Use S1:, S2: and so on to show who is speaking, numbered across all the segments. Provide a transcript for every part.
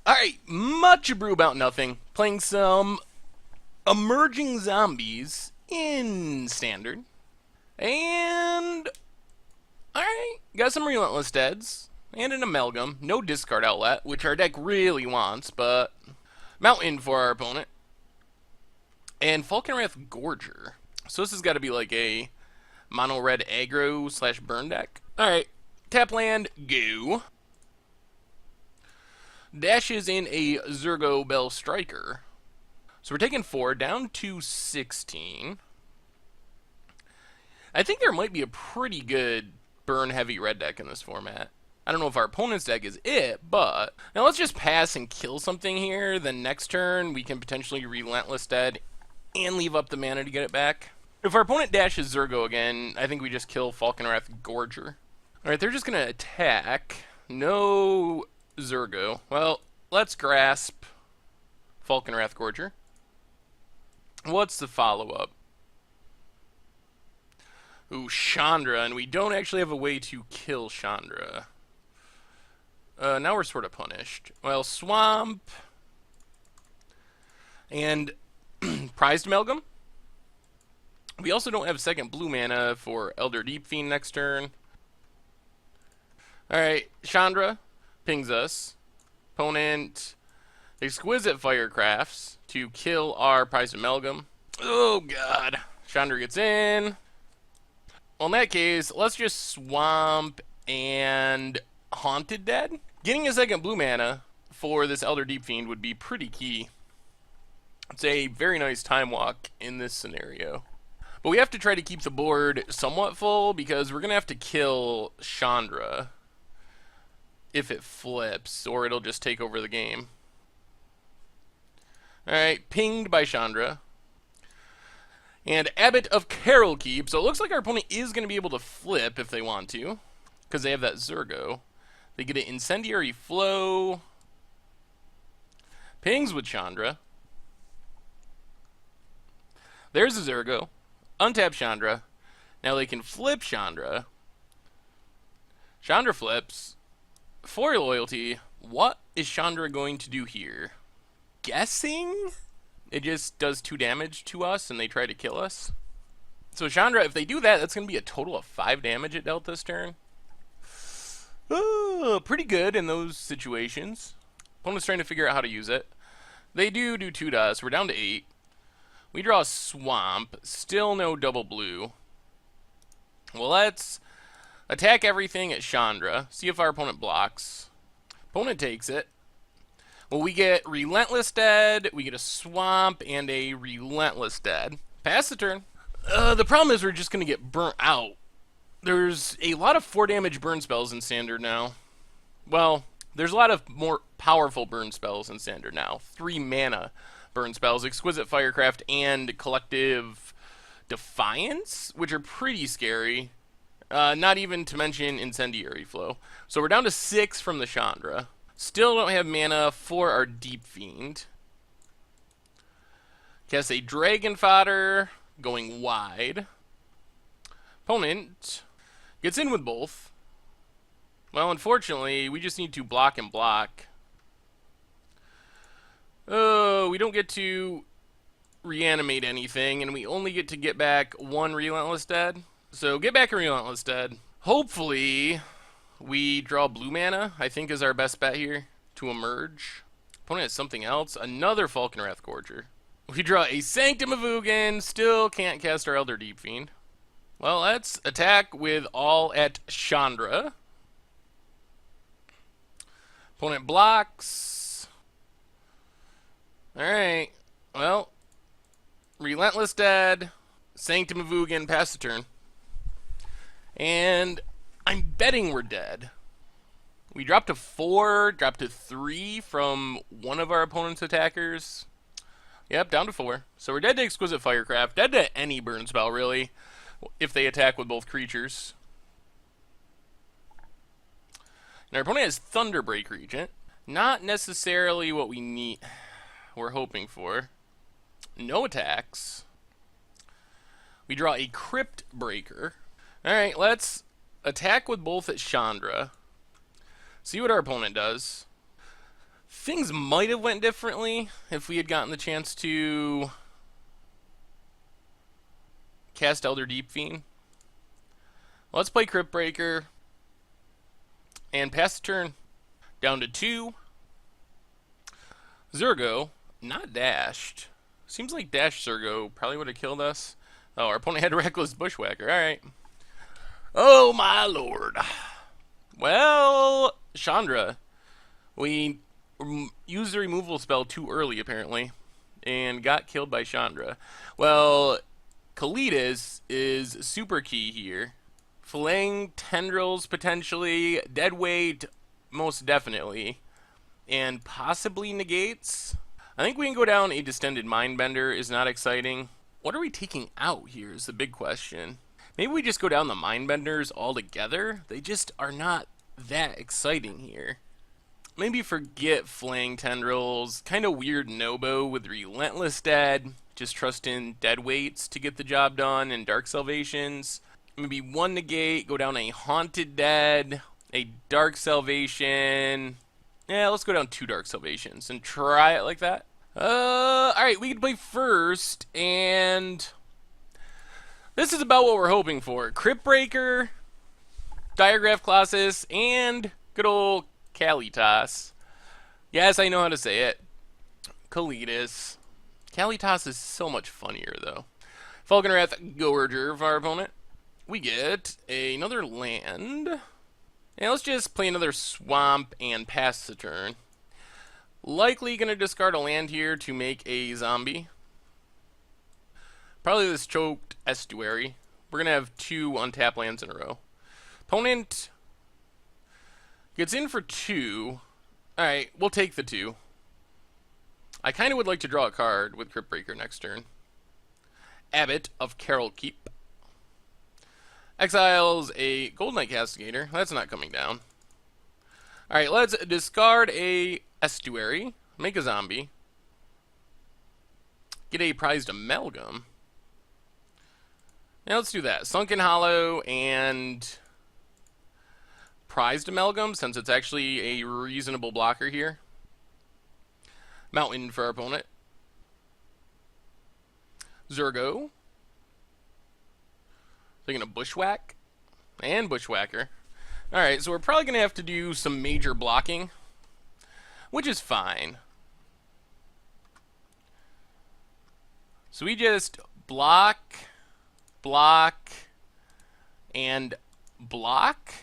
S1: Alright, much Abrew about nothing. Playing some emerging zombies in standard. And alright, got some relentless deads. And an amalgam. No discard outlet, which our deck really wants, but mountain for our opponent. And Falconwrath Gorger. So this has got to be like a mono red aggro / burn deck. Alright, tap land, go. Dashes in a Zergo Bell Striker. So we're taking 4 down to 16. I think there might be a pretty good burn heavy red deck in this format. I don't know if our opponent's deck is it, but now let's just pass and kill something here. Then next turn we can potentially Relentless Dead and leave up the mana to get it back. If our opponent dashes Zergo again, I think we just kill Falconwrath Gorger. Alright, they're just going to attack. No Zergo. Well, let's grasp Falconwrath Gorger. What's the follow-up? Ooh, Chandra, and we don't actually have a way to kill Chandra. Now we're sort of punished. Well, Swamp and Prized Amalgam. We also don't have second blue mana for Elder Deep Fiend next turn. Alright, Chandra pings us. Opponent Exquisite Firecrafts to kill our Prized Amalgam. Oh god. Chandra gets in. Well, in that case, let's just Swamp and Haunted Dead. Getting a second blue mana for this Elder Deep Fiend would be pretty key. It's a very nice time walk in this scenario. But we have to try to keep the board somewhat full because we're going to have to kill Chandra if it flips, or it'll just take over the game. Alright, pinged by Chandra. And Abbot of Carol Keep. So it looks like our opponent is going to be able to flip if they want to, because they have that Zergo. They get an Incendiary Flow. Pings with Chandra. There's a Zergo. Untap Chandra. Now they can flip Chandra. Chandra flips. For loyalty, what is Chandra going to do here? Guessing? It just does 2 damage to us and they try to kill us. So Chandra, if they do that, that's going to be a total of 5 damage it dealt this turn. Pretty good in those situations. Opponent's trying to figure out how to use it. They do 2 to us. We're down to 8. We draw a Swamp. Still no double blue. Well, let's attack everything at Chandra. See if our opponent blocks. Opponent takes it. Well, we get Relentless Dead, we get a Swamp, and a Relentless Dead. Pass the turn. The problem is we're just going to get burnt out. There's a lot of 4 damage burn spells in Standard now. Well, there's a lot of more powerful burn spells in Standard now. 3 mana burn spells, Exquisite Firecraft, and Collective Defiance, which are pretty scary. Not even to mention Incendiary Flow. So we're down to 6 from the Chandra. Still don't have mana for our Deep Fiend. Cast a Dragon Fodder, going wide. Opponent gets in with both. Well, unfortunately, we just need to block and block. Oh, we don't get to reanimate anything, and we only get to get back 1 Relentless Dead. So get back a Relentless Dead. Hopefully we draw blue mana, I think is our best bet here to emerge. Opponent has something else. Another Falconwrath Gorger. We draw a Sanctum of Ugin. Still can't cast our Elder Deep Fiend. Well, let's attack with all at Chandra. Opponent blocks. Alright. Well, Relentless Dead. Sanctum of Ugin. Pass the turn. And I'm betting we're dead. We dropped to 4, dropped to 3 from one of our opponent's attackers. Yep, down to 4. So we're dead to Exquisite Firecraft. Dead to any burn spell, really, if they attack with both creatures. And our opponent has Thunderbreak Regent. Not necessarily what we're hoping for. No attacks. We draw a Crypt Breaker. Alright, let's attack with both at Chandra. See what our opponent does. Things might have went differently if we had gotten the chance to cast Elder Deep Fiend. Let's play Crypt Breaker and pass the turn. Down to 2. Zurgo, not dashed. Seems like dash Zurgo probably would have killed us. Oh, our opponent had Reckless Bushwhacker. Alright. Oh my lord. Well, Chandra. We used the removal spell too early, apparently, and got killed by Chandra. Well, Kalitas is super key here. Flaying Tendrils, potentially. Deadweight, most definitely. And possibly negates. I think we can go down a Distended Mindbender is not exciting. What are we taking out here is the big question. Maybe we just go down the Mindbenders altogether? They just are not that exciting here. Maybe forget Flaying Tendrils. Kind of weird Nobo with Relentless Dead. Just trust in Deadweights to get the job done and Dark Salvations. Maybe 1 negate, go down a Haunted Dead, a Dark Salvation. Yeah, let's go down 2 Dark Salvations and try it like that. Alright, we can play first, and this is about what we're hoping for. Crypt Breaker, Diagraph Colossus, and good old Kalitas. Yes, I know how to say it. Kalitas. Kalitas is so much funnier, though. Falconwrath Gorger for our opponent. We get another land. And let's just play another swamp and pass the turn. Likely going to discard a land here to make a zombie. Probably this choked estuary. We're going to have 2 untapped lands in a row. Opponent gets in for 2. Alright, we'll take the 2. I kind of would like to draw a card with Crypt Breaker next turn. Abbot of Carol Keep. Exiles a Gold Knight Castigator. That's not coming down. Alright, let's discard a estuary. Make a zombie. Get a Prized Amalgam. Now let's do that. Sunken Hollow and Prized Amalgam, since it's actually a reasonable blocker here. Mountain for our opponent. Zurgo. Taking a Bushwhack and Bushwhacker. Alright, so we're probably going to have to do some major blocking, which is fine. So we just block, block, and block.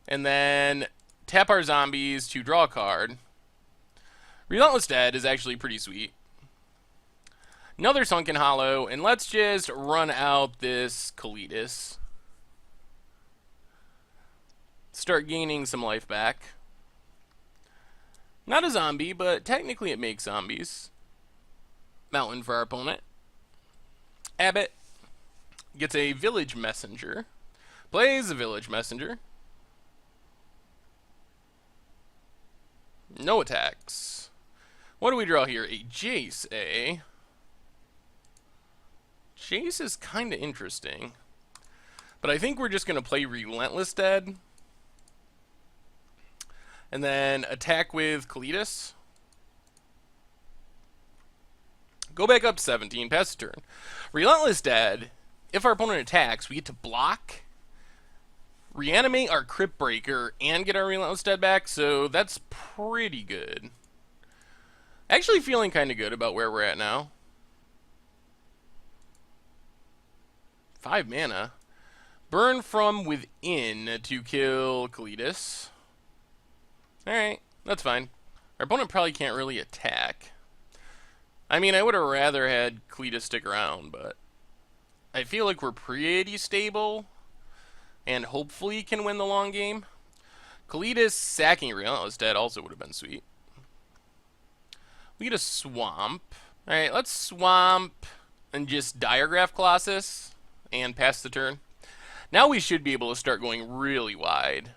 S1: And then tap our zombies to draw a card. Relentless Dead is actually pretty sweet. Another Sunken Hollow, and let's just run out this Kalitas. Start gaining some life back. Not a zombie, but technically it makes zombies. Mountain for our opponent. Abbot gets a Village Messenger. Plays a Village Messenger. No attacks. What do we draw here? A Jace, eh? Jace is kind of interesting. But I think we're just going to play Relentless Dead. And then attack with Kalitas. Go back up 17, pass the turn. Relentless Dead, if our opponent attacks, we get to block, reanimate our Crypt Breaker, and get our Relentless Dead back, so that's pretty good. Actually feeling kind of good about where we're at now. 5 mana. Burn from within to kill Kalitas. Alright, that's fine. Our opponent probably can't really attack. I mean, I would have rather had Kalitas stick around, but I feel like we're pretty stable and hopefully can win the long game. Kalitas sacking Relentless Dead also would have been sweet. We get a swamp. Alright, let's swamp and just Diagraph Colossus and pass the turn. Now we should be able to start going really wide.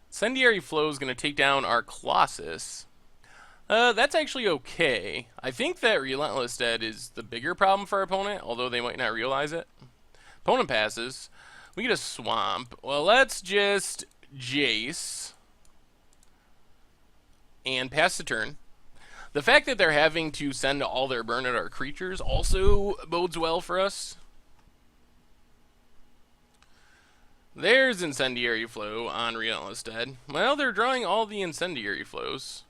S1: Incendiary Flow is going to take down our Colossus. That's actually okay. I think that Relentless Dead is the bigger problem for our opponent, although they might not realize it. Opponent passes. We get a swamp. Well, let's just Jace and pass the turn. The fact that they're having to send all their burn at our creatures also bodes well for us. There's Incendiary Flow on Relentless Dead. Well, they're drawing all the Incendiary Flows.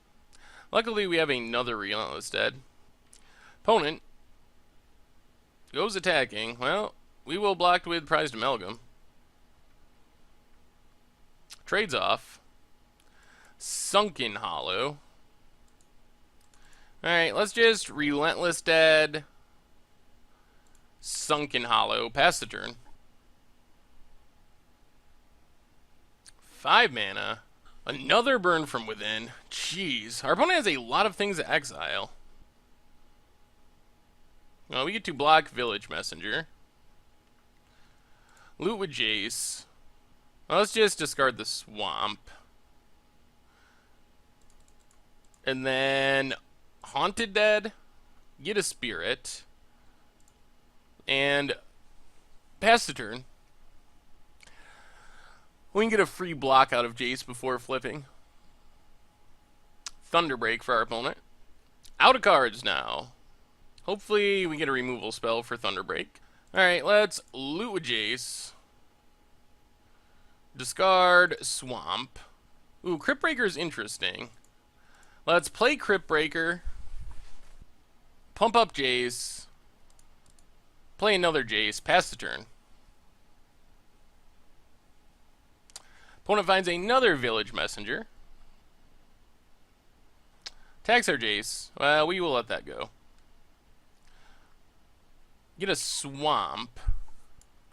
S1: Luckily, we have another Relentless Dead. Opponent goes attacking. Well, we will block with Prized Amalgam. Trades off. Sunken Hollow. Alright, let's just Relentless Dead. Sunken Hollow. Pass the turn. 5 mana. Another Burn from Within. Jeez. Our opponent has a lot of things to exile. Well, we get to block Village Messenger. Loot with Jace. Well, let's just discard the Swamp. And then Haunted Dead. Get a Spirit. And pass the turn. We can get a free block out of Jace before flipping. Thunderbreak for our opponent. Out of cards now. Hopefully we get a removal spell for Thunderbreak. Alright, let's loot with Jace. Discard Swamp. Ooh, Crypt Breaker is interesting. Let's play Crypt Breaker. Pump up Jace. Play another Jace. Pass the turn. Opponent finds another Village Messenger. Attacks our Jace. Well, we will let that go. Get a Swamp.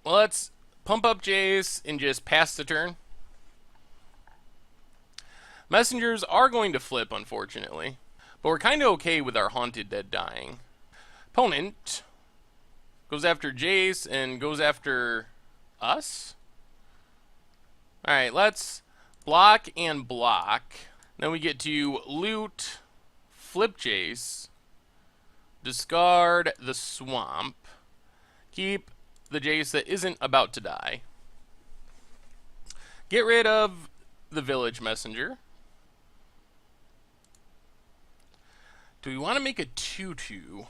S1: Well, let's pump up Jace and just pass the turn. Messengers are going to flip, unfortunately. But we're kind of okay with our Haunted Dead dying. Opponent goes after Jace and goes after us. Alright, let's block and block. Then we get to loot, flip Jace, discard the Swamp, keep the Jace that isn't about to die. Get rid of the Village Messenger. Do we want to make a 2/2?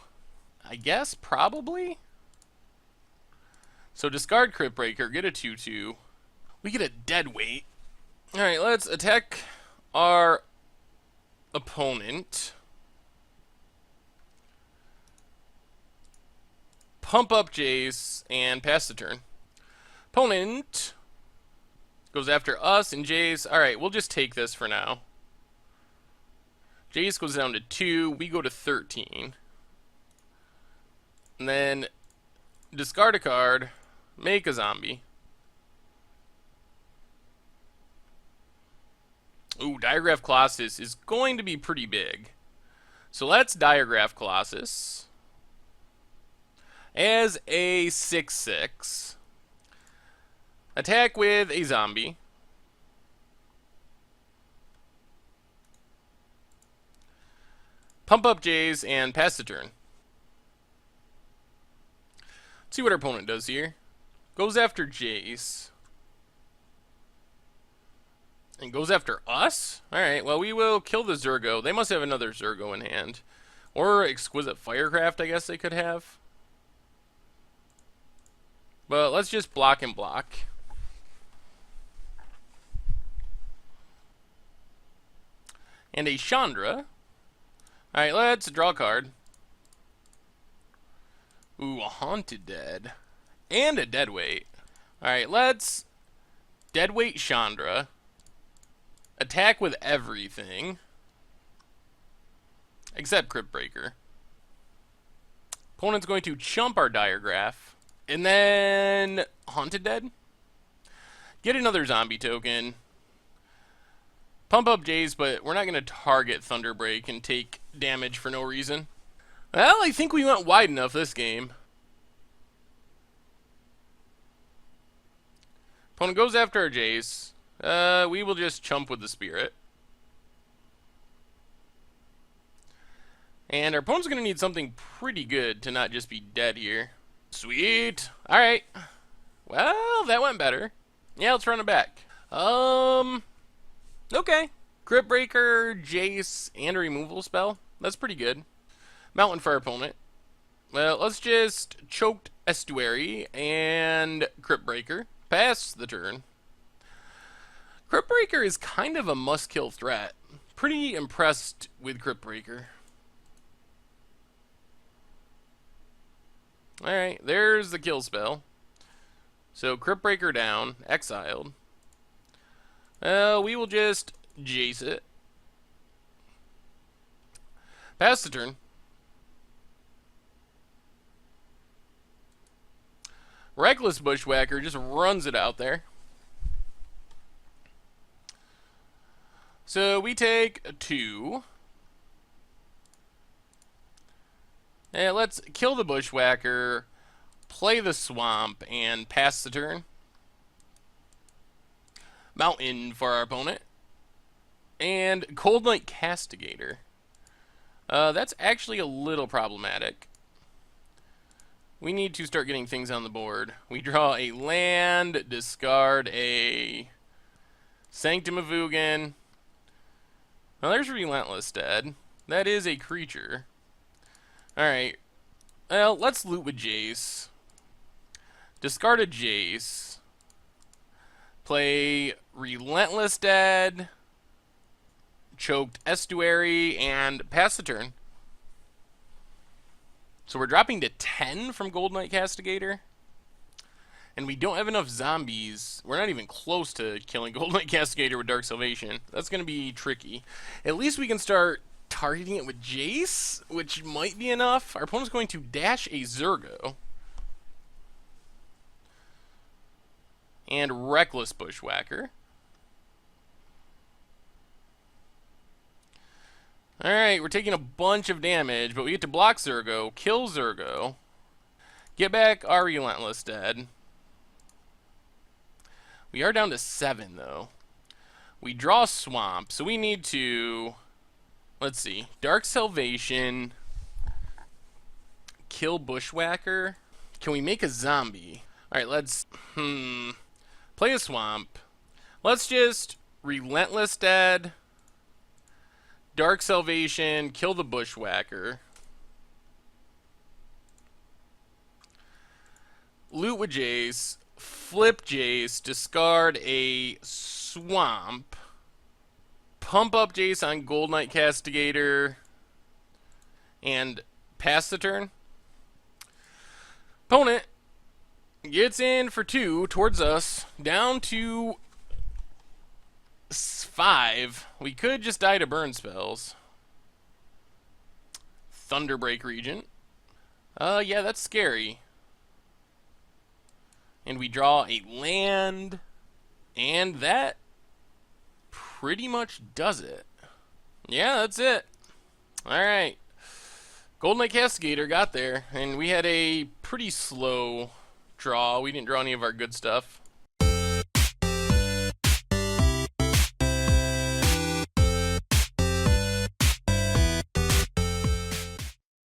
S1: I guess, probably. So discard Crypt Breaker, get a 2/2. We get a dead weight. Alright, let's attack our opponent. Pump up Jace and pass the turn. Opponent goes after us and Jace. Alright, we'll just take this for now. Jace goes down to 2. We go to 13. And then discard a card. Make a zombie. Ooh, Diagraph Colossus is going to be pretty big. So let's Diagraph Colossus as a 6/6. Attack with a zombie. Pump up Jace and pass the turn. Let's see what our opponent does here. Goes after Jace. And goes after us? Alright, well, we will kill the Zurgo. They must have another Zurgo in hand. Or Exquisite Firecraft, I guess they could have. But let's just block and block. And a Chandra. Alright, let's draw a card. Ooh, a Haunted Dead. And a Deadweight. Alright, let's Deadweight Chandra. Attack with everything. Except Crypt Breaker. Opponent's going to chump our Diagraph. And then Haunted Dead. Get another zombie token. Pump up Jace, but we're not going to target Thunderbreak and take damage for no reason. Well, I think we went wide enough this game. Opponent goes after our Jace. We will just chump with the Spirit. And our opponent's going to need something pretty good to not just be dead here. Sweet. Alright. Well, that went better. Yeah, let's run it back. Um, okay. Crypt Breaker, Jace, and a removal spell. That's pretty good. Mountain for our opponent. Well, let's just Choked Estuary and Crypt Breaker. Pass the turn. Crypt Breaker is kind of a must-kill threat. Pretty impressed with Crypt Breaker. Alright, there's the kill spell. So, Crypt Breaker down, exiled. We will just Jace it. Pass the turn. Reckless Bushwhacker just runs it out there. So we take 2. And let's kill the Bushwhacker, play the Swamp, and pass the turn. Mountain for our opponent. And Cold Night Castigator. That's actually a little problematic. We need to start getting things on the board. We draw a land, discard a Sanctum of Ugin. Now there's Relentless Dead. That is a creature. Alright. Well, let's loot with Jace. Discard a Jace. Play Relentless Dead, Choked Estuary, and pass the turn. So we're dropping to 10 from Gold Knight Castigator. And we don't have enough zombies. We're not even close to killing Gold Knight Castigator with Dark Salvation. That's going to be tricky. At least we can start targeting it with Jace, which might be enough. Our opponent's going to dash a Zergo. And Reckless Bushwhacker. Alright, we're taking a bunch of damage, but we get to block Zergo, kill Zergo, get back our Relentless Dead. We are down to 7, though. We draw Swamp, so we need to, let's see, Dark Salvation, kill Bushwhacker. Can we make a zombie? Alright, let's, play a Swamp. Let's just Relentless Dead, Dark Salvation, kill the Bushwhacker. Loot with Jace, flip Jace, discard a Swamp, pump up Jace on Gold Knight Castigator, and pass the turn. Opponent gets in for 2 towards us, down to 5. We could just die to burn spells. Thunderbreak Regent. Yeah, that's scary. And we draw a land. And that pretty much does it. Yeah, that's it. Alright. Golden Knight Castigator got there. And we had a pretty slow draw. We didn't draw any of our good stuff.